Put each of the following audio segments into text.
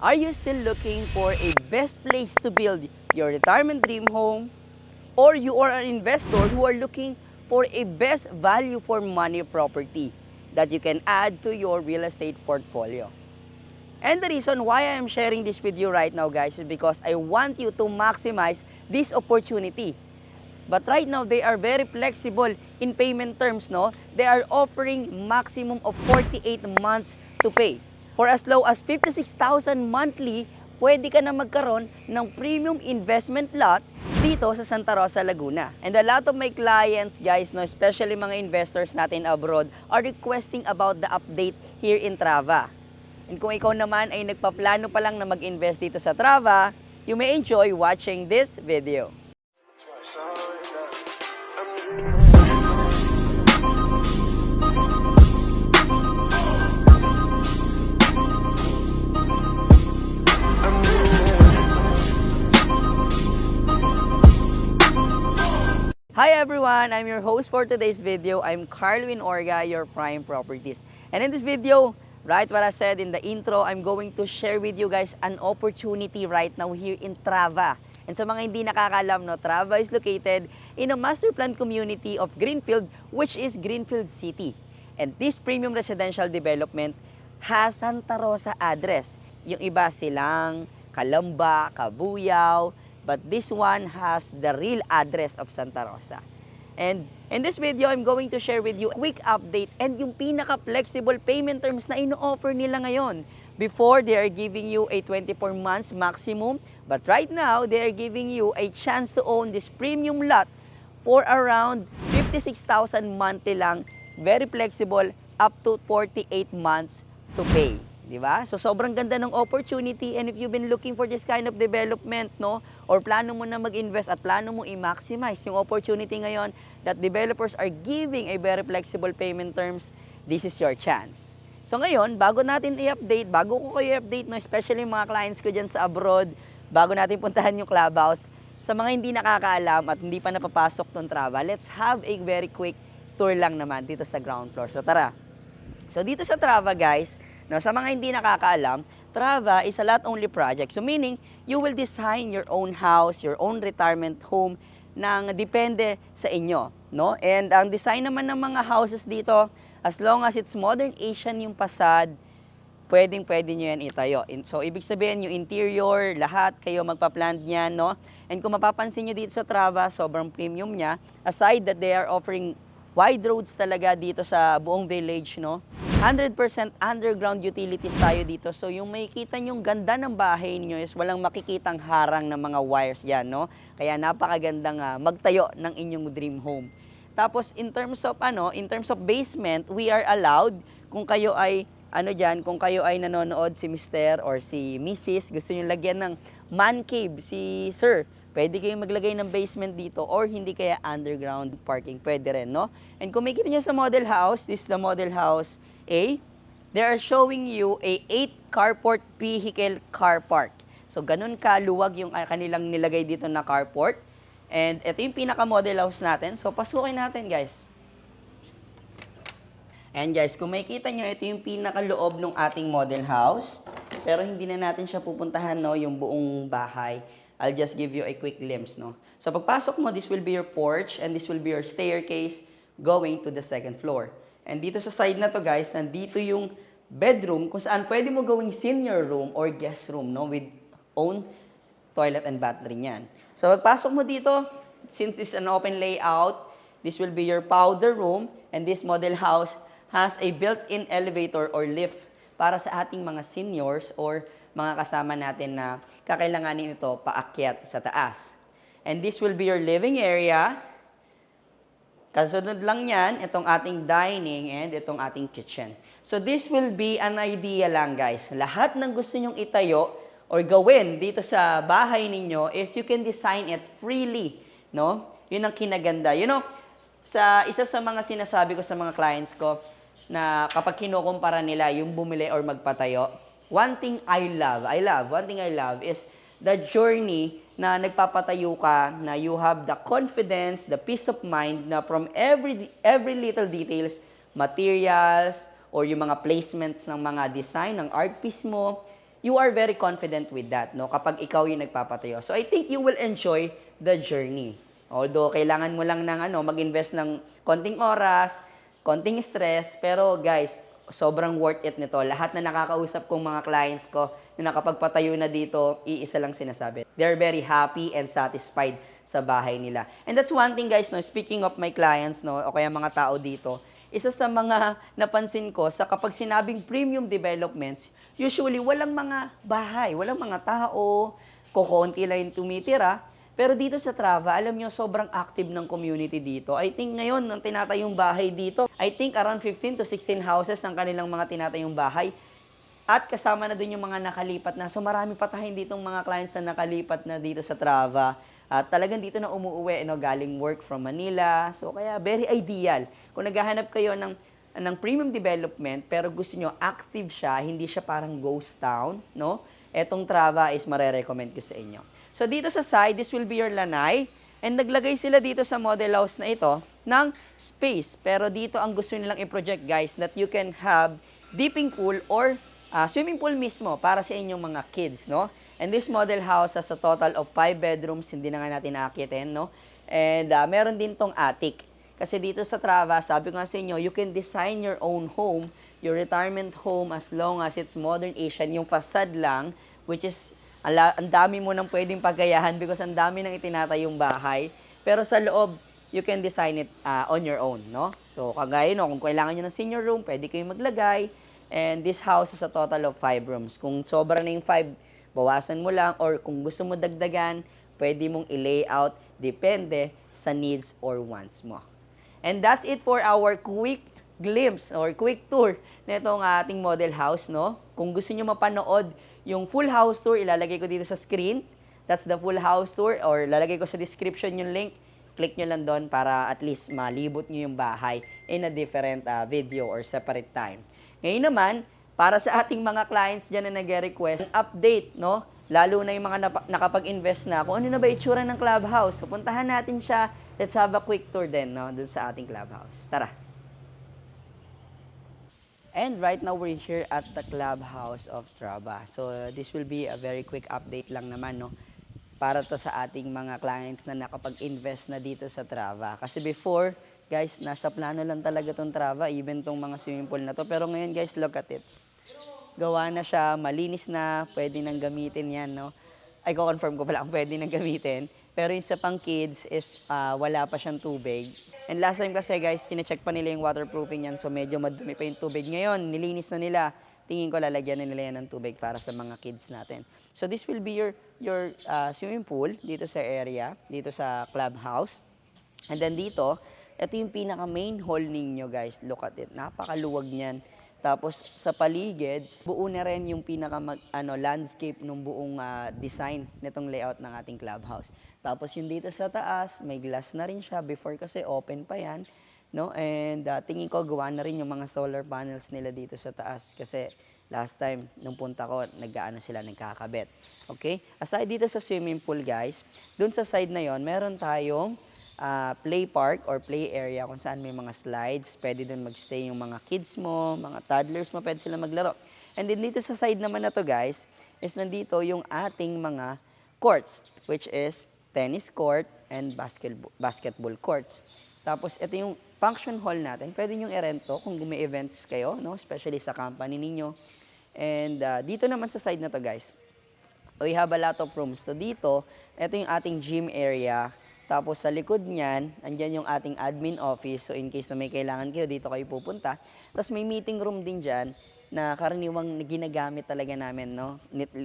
Are you still looking for a best place to build your retirement dream home? Or you are an investor who are looking for a best value for money property that you can add to your real estate portfolio? And the reason why I am sharing this with you right now, guys, is because I want you to maximize this opportunity. But right now, they are very flexible in payment terms, no? They are offering maximum of 48 months to pay. For as low as 56,000 monthly, pwede ka na magkaroon ng premium investment lot dito sa Santa Rosa, Laguna. And a lot of my clients, guys, no, especially mga investors natin abroad, are requesting about the update here in Trava. And kung ikaw naman ay nagpaplano pa lang na mag-invest dito sa Trava, you may enjoy watching this video. Hi everyone, I'm your host for today's video. I'm Carlwin Orga, your Prime Properties. And in this video, right what I said in the intro, I'm going to share with you guys an opportunity right now here in Trava. And sa mga hindi nakakalam, no, Trava is located in a master plan community of Greenfield, which is Greenfield City. And this premium residential development has Santa Rosa address. Yung iba silang Calamba, Cabuyao, but this one has the real address of Santa Rosa. And in this video, I'm going to share with you a quick update and yung pinaka-flexible payment terms na ino-offer nila ngayon. Before, they are giving you a 24 months maximum, but right now, they are giving you a chance to own this premium lot for around 56,000 monthly lang, very flexible, up to 48 months to pay. Diba? So, sobrang ganda ng opportunity, and if you've been looking for this kind of development, no, or plano mo na mag-invest at plano mo i-maximize yung opportunity ngayon that developers are giving a very flexible payment terms, this is your chance. So, ngayon, bago natin i-update, bago ko kayo i-update, no, especially mga clients ko dyan sa abroad, bago natin puntahan yung clubhouse, sa mga hindi nakakaalam at hindi pa napapasok tong Trava, let's have a very quick tour lang naman dito sa ground floor. So, tara. So, dito sa Trava, guys, no, sa mga hindi nakakaalam, Trava is a lot-only project. So meaning, you will design your own house, your own retirement home nang depende sa inyo. No? And ang design naman ng mga houses dito, as long as it's modern Asian yung facade, pwedeng-pwede nyo yan itayo. So ibig sabihin, yung interior, lahat kayo magpa-plan niyan. No? And kung mapapansin nyo dito sa Trava, sobrang premium niya. Aside that they are offering wide roads talaga dito sa buong village, no? 100% underground utilities tayo dito. So, yung makikita nyong ganda ng bahay niyo is walang makikitang harang ng mga wires yan, no? Kaya napakagandang magtayo ng inyong dream home. Tapos, in terms of basement, we are allowed, kung kayo ay, kung kayo ay nanonood si Mr. or si Mrs., gusto nyo lagyan ng man cave, si Sir, pwede kayong maglagay ng basement dito or hindi kaya underground parking. Pwede rin, no? And kung makikita nyo sa model house, this is the model house A. They are showing you a 8 carport vehicle car park. So, ganun kaluwag yung kanilang nilagay dito na carport. And ito yung pinaka-model house natin. So, pasukin natin, guys. And guys, kung makikita nyo, ito yung pinaka-loob ng ating model house. Pero hindi na natin siya pupuntahan, no, yung buong bahay. I'll just give you a quick glimpse, no? So, pagpasok mo, this will be your porch and this will be your staircase going to the second floor. And dito sa side na to, guys, nandito yung bedroom kung saan pwede mo gawing senior room or guest room, no? With own toilet and bathroom yan. So, pagpasok mo dito, since it's an open layout, this will be your powder room and this model house has a built-in elevator or lift para sa ating mga seniors or mga kasama natin na kakailanganin ito paakyat sa taas. And this will be your living area. Kasunod lang yan, itong ating dining and itong ating kitchen. So this will be an idea lang, guys. Lahat ng gusto nyong itayo or gawin dito sa bahay ninyo is you can design it freely, no? Yun ang kinaganda. You know, isa sa mga sinasabi ko sa mga clients ko na kapag kinukumpara nila yung bumili or magpatayo, one thing I love is the journey na nagpapatayo ka, na you have the confidence, the peace of mind na from every little details, materials, or yung mga placements ng mga design, ng art piece mo, you are very confident with that, no? Kapag ikaw yung nagpapatayo. So I think you will enjoy the journey. Although kailangan mo lang ng mag-invest ng konting oras, konting stress, pero guys, sobrang worth it nito. Lahat na nakakausap kong mga clients ko na nakapagpatayo na dito, iisa lang sinasabi. They're very happy and satisfied sa bahay nila. And that's one thing guys, no, speaking of my clients, no, o kaya mga tao dito, isa sa mga napansin ko sa kapag sinabing premium developments, usually walang mga bahay, walang mga tao, kukunti lang yung tumitira. Pero dito sa Trava, alam nyo, sobrang active ng community dito. I think ngayon, ang tinatayong bahay dito, I think around 15 to 16 houses ang kanilang mga tinatayong bahay. At kasama na din yung mga nakalipat na. So marami pa tayong ditong mga clients na nakalipat na dito sa Trava. At talagang dito na umuuwi, galing work from Manila. So kaya very ideal. Kung naghahanap kayo ng premium development, pero gusto nyo active siya, hindi siya parang ghost town, no? Etong Trava is marerecommend ko sa inyo. So dito sa side, this will be your lanai. And naglagay sila dito sa model house na ito ng space. Pero dito ang gusto nilang i-project guys, that you can have dipping pool or swimming pool mismo para sa inyong mga kids, no? And this model house has a total of 5 bedrooms, hindi na nga natin naakitin, no? And meron din tong attic. Kasi dito sa Trava, sabi ko nga sa inyo, you can design your own home, your retirement home, as long as it's modern Asian, yung facade lang, which is ang dami mo nang pwedeng pagayahan because ang dami nang itinatayong bahay. Pero sa loob, you can design it on your own, no? So, kagaya no, kung kailangan nyo ng senior room, pwede kayong maglagay. And this house has a total of 5 rooms. Kung sobra na yung 5, bawasan mo lang. Or kung gusto mo dagdagan, pwede mong i-layout. Depende sa needs or wants mo. And that's it for our quick glimpse or quick tour nitong ating model house, no? Kung gusto niyo mapanood yung full house tour, ilalagay ko dito sa screen. That's the full house tour, or lalagay ko sa description yung link. Click nyo lang doon para at least malibot nyo yung bahay in a different video or separate time. Ngayon naman, para sa ating mga clients dyan na nag-request, update, no? Lalo na yung mga nakapag-invest na, kung ano na ba itsura ng clubhouse. So, puntahan natin siya. Let's have a quick tour din, no? Dun sa ating clubhouse. Tara! And right now, we're here at the clubhouse of Trava. So, this will be a very quick update lang naman, no? Para to sa ating mga clients na nakapag-invest na dito sa Trava. Kasi before, guys, nasa plano lang talaga tong Trava, even tong mga swimming pool na to. Pero ngayon, guys, look at it. Gawa na siya, malinis na, pwede nang gamitin yan, no? Ay, ko-confirm ko pala kung pwede nang gamitin. Pero yung sa pang kids is wala pa siyang tubig. And last time kasi guys, kine-check pa nila yung waterproofing yan. So medyo madumi pa yung tubig. Ngayon, nilinis na nila. Tingin ko lalagyan na nila yan ng tubig para sa mga kids natin. So this will be your swimming pool dito sa area, dito sa clubhouse. And then dito, ito yung pinaka main hall ninyo guys. Look at it. Napakaluwag niyan. Tapos sa paligid, buo na rin yung pinaka landscape ng buong design nitong layout ng ating clubhouse. Tapos yung dito sa taas, may glass na rin siya. Before kasi open pa yan, no? And tingin ko gawa na rin yung mga solar panels nila dito sa taas kasi last time nung punta ko, sila nagkakabit. Okay? Aside dito sa swimming pool, guys, dun sa side na yon, meron tayong play park or play area kung saan may mga slides. Pwede dun mag-stay yung mga kids mo, mga toddlers mo, pwede sila maglaro. And then dito sa side naman na to guys, is nandito yung ating mga courts, which is tennis court and basketball courts. Tapos ito yung function hall natin. Pwede nyo i-rento kung may events kayo, no? Especially sa company ninyo. And dito naman sa side na to guys, we have a lot of rooms. So dito, ito yung ating gym area. Tapos sa likod niyan, andyan yung ating admin office. So in case na may kailangan kayo, dito kayo pupunta. Tapos may meeting room din dyan na karaniwang ginagamit talaga namin, no?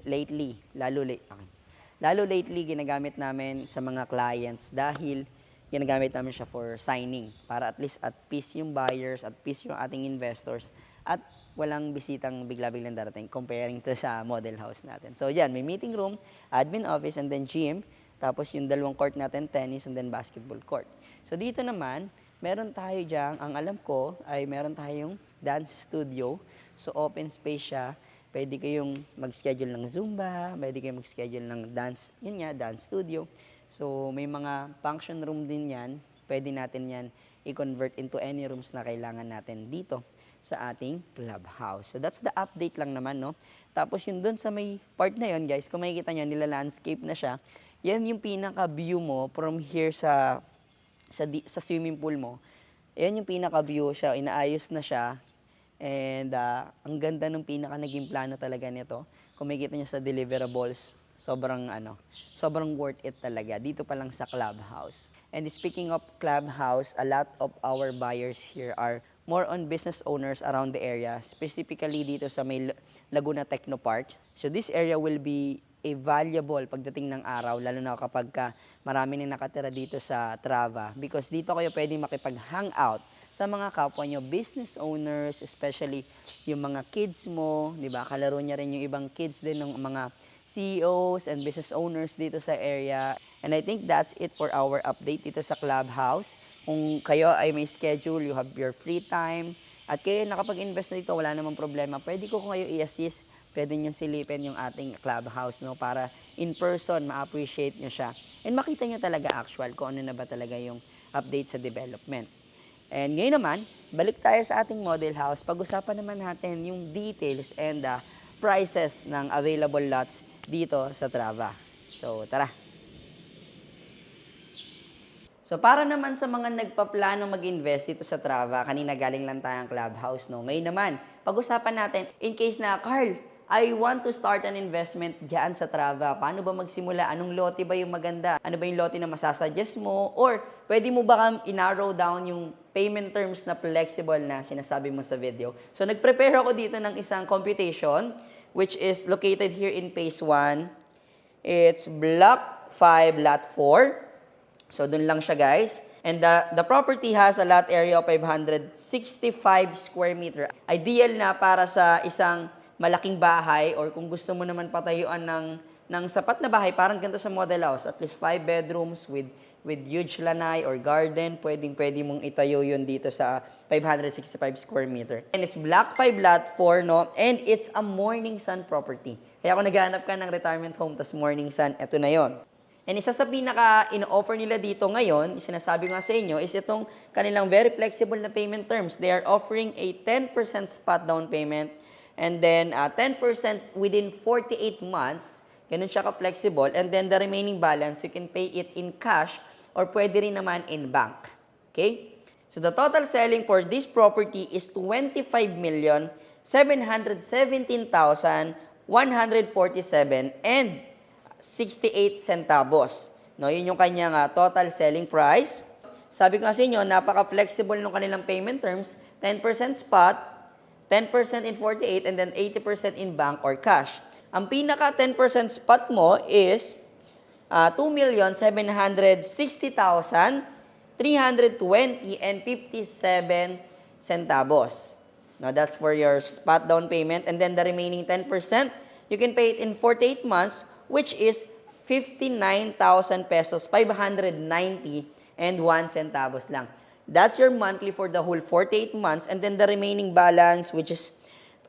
Lately, lalo lately ginagamit namin sa mga clients dahil ginagamit namin siya for signing para at least at peace yung buyers, at peace yung ating investors, at walang bisitang bigla-biglang darating comparing to sa model house natin. So yan, may meeting room, admin office, and then gym. Tapos yung dalawang court natin, tennis and then basketball court. So dito naman, meron tayo dyan, ang alam ko ay meron tayong dance studio. So open space siya. Pwede kayong mag-schedule ng Zumba, pwede kayong mag-schedule ng dance, yun nga, dance studio. So may mga function room din yan. Pwede natin yan i-convert into any rooms na kailangan natin dito sa ating clubhouse. So that's the update lang naman, no? Tapos yung dun sa may part na yon, guys, kung makikita nyo, nila-landscape na siya, yan yung pinaka-view mo from here sa swimming pool mo. Yan yung pinaka-view siya, inaayos na siya. And ang ganda ng pinaka naging plano talaga nito. Kung makikita nyo sa deliverables, sobrang worth it talaga. Dito pa lang sa clubhouse. And speaking of clubhouse, a lot of our buyers here are more on business owners around the area, specifically dito sa may Laguna Technopark. So this area will be a valuable pagdating ng araw, lalo na kapag marami nang nakatira dito sa Trava. Because dito kayo pwede makipag-hangout sa mga kapwa nyo, business owners, especially yung mga kids mo, di ba? Kalaro niya rin yung ibang kids din ng mga CEOs and business owners dito sa area. And I think that's it for our update dito sa Clubhouse. Kung kayo ay may schedule, you have your free time, at kayo nakapag-invest na dito, wala namang problema. Pwede ko kayo i-assist, pwede nyo silipin yung ating Clubhouse, no? Para in person, ma-appreciate nyo siya. And makita nyo talaga actual kung ano na ba talaga yung update sa development. And ngayon naman, balik tayo sa ating model house. Pag-usapan naman natin yung details and prices ng available lots dito sa Trava. So, tara! So, para naman sa mga nagpaplano mag-invest dito sa Trava, kanina galing lang tayong clubhouse, no? Ngayon naman, pag-usapan natin, in case na, Carl, I want to start an investment dyan sa Trava. Paano ba magsimula? Anong lote ba yung maganda? Ano ba yung lote na masasuggest mo? Or, pwede mo ba i-narrow down yung payment terms na flexible na sinasabi mo sa video? So, nag-prepare ako dito ng isang computation, which is located here in Phase 1. It's Block 5, Lot 4. So, dun lang siya, guys. And the property has a lot area of 565 square meter. Ideal na para sa isang malaking bahay or kung gusto mo naman patayuan ng sapat na bahay, parang ganito sa model house. At least 5 bedrooms with huge lanai or garden. Pwede mong itayo yun dito sa 565 square meter. And it's Block 5, Lot 4, no? And it's a Morning Sun property. Kaya kung naghahanap ka ng retirement home, tas Morning Sun, eto na yon. And isa sa pinaka-in-offer nila dito ngayon, sinasabi nga sa inyo, is itong kanilang very flexible na payment terms. They are offering a 10% spot down payment and then 10% within 48 months. Ganun siya ka-flexible. And then the remaining balance, you can pay it in cash or pwede rin naman in bank. Okay? So the total selling for this property is 25,717,147 and 68 centavos. No, yun yung kanyang total selling price. Sabi ko nga sa inyo, napaka-flexible ng kanilang payment terms. 10% spot, 10% in 48, and then 80% in bank or cash. Ang pinaka 10% spot mo is 2,760,320 and 57 centavos. Now, that's for your spot down payment. And then the remaining 10%, you can pay it in 48 months, which is 59,000 pesos, 590 and 1 centavos lang. That's your monthly for the whole 48 months. And then the remaining balance, which is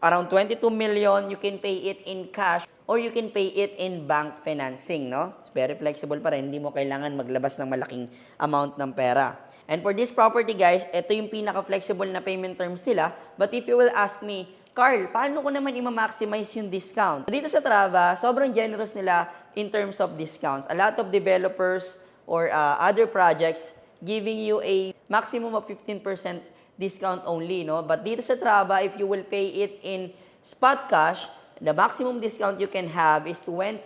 around 22 million, you can pay it in cash or you can pay it in bank financing, no? It's very flexible pa rin. Hindi mo kailangan maglabas ng malaking amount ng pera. And for this property, guys, ito yung pinaka-flexible na payment terms nila. But if you will ask me, Carl, paano ko naman i-maximize yung discount? Dito sa Trava, sobrang generous nila in terms of discounts. A lot of developers or other projects giving you a maximum of 15% discount only, no? But dito sa Trava, if you will pay it in spot cash, the maximum discount you can have is 20%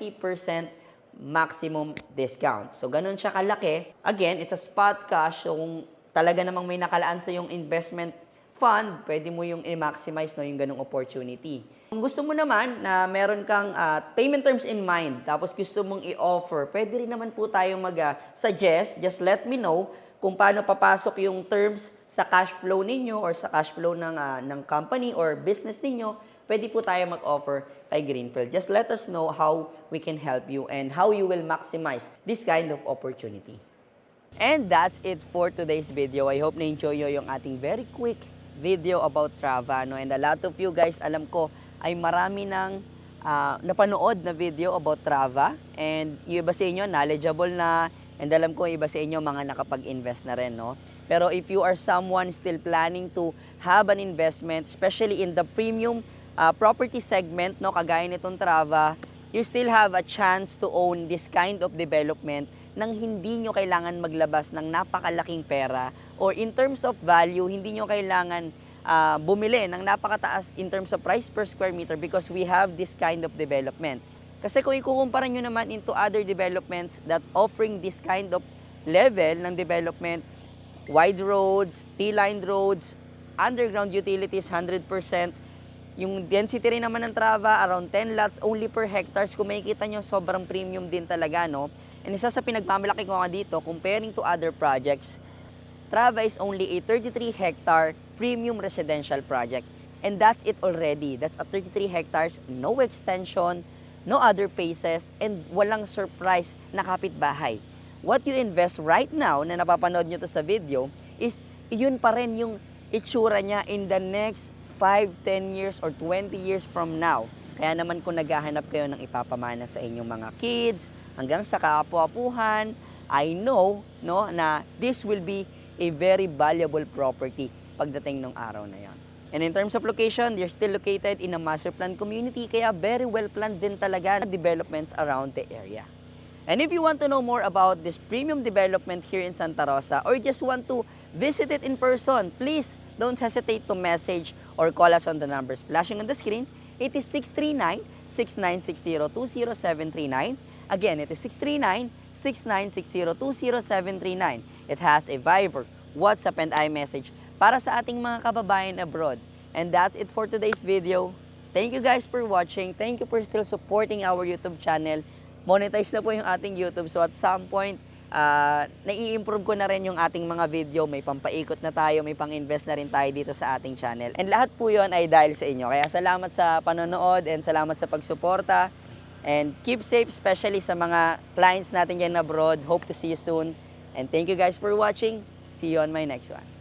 maximum discount. So, ganun siya kalaki. Again, it's a spot cash. So, kung talaga namang may nakalaan sa yung investment fund, pwede mo yung i-maximize, no, yung ganung opportunity. Kung gusto mo naman na meron kang payment terms in mind, tapos gusto mong i-offer, pwede rin naman po tayong mag-suggest. Just let me know kung paano papasok yung terms sa cash flow ninyo or sa cash flow ng company or business ninyo. Pwede po tayo mag-offer kay Greenfield. Just let us know how we can help you and how you will maximize this kind of opportunity. And that's it for today's video. I hope na-enjoy nyo yung ating very quick video about Trava, no? And a lot of you guys, alam ko, ay marami ng napanood na video about Trava. And yung iba sa inyo, knowledgeable na. And alam ko, iba sa inyo, mga nakapag-invest na rin, no? Pero if you are someone still planning to have an investment, especially in the premium property segment, no, kagaya nitong Trava, you still have a chance to own this kind of development nang hindi nyo kailangan maglabas ng napakalaking pera, or in terms of value, hindi nyo kailangan bumili ng napakataas in terms of price per square meter because we have this kind of development. Kasi kung ikukumpara nyo naman into other developments that offering this kind of level ng development, wide roads, three-lined roads, underground utilities 100%, yung density rin naman ng Trava, around 10 lots only per hectares. Kung makikita nyo, sobrang premium din talaga, no? And isa sa pinagmamalaki ko nga dito, comparing to other projects, Trava is only a 33-hectare premium residential project. And that's it already. That's a 33 hectares, no extension, no other phases, and walang surprise na kapitbahay. What you invest right now, na napapanood nyo to sa video, is yun pa rin yung itsura niya in the next 5, 10 years, or 20 years from now. Kaya naman kung naghahanap kayo ng ipapamana sa inyong mga kids, hanggang sa kaapu-apuhan, I know, no, na this will be a very valuable property pagdating ng araw na yon. And in terms of location, they're still located in a master plan community, kaya very well planned din talaga developments around the area. And if you want to know more about this premium development here in Santa Rosa, or just want to visit it in person, please don't hesitate to message or call us on the numbers flashing on the screen. It is 639-6960-20739. Again, it is 639-6960-20739. It has a Viber, WhatsApp, and iMessage para sa ating mga kababayan abroad. And that's it for today's video. Thank you guys for watching. Thank you for still supporting our YouTube channel. Monetize na po yung ating YouTube. So at some point, nai-improve ko na rin yung ating mga video. May pampaikot na tayo, may pang-invest na rin tayo dito sa ating channel. And lahat po yun ay dahil sa inyo. Kaya salamat sa panonood and salamat sa pagsuporta. And keep safe, especially sa mga clients natin dyan abroad. Hope to see you soon. And thank you guys for watching. See you on my next one.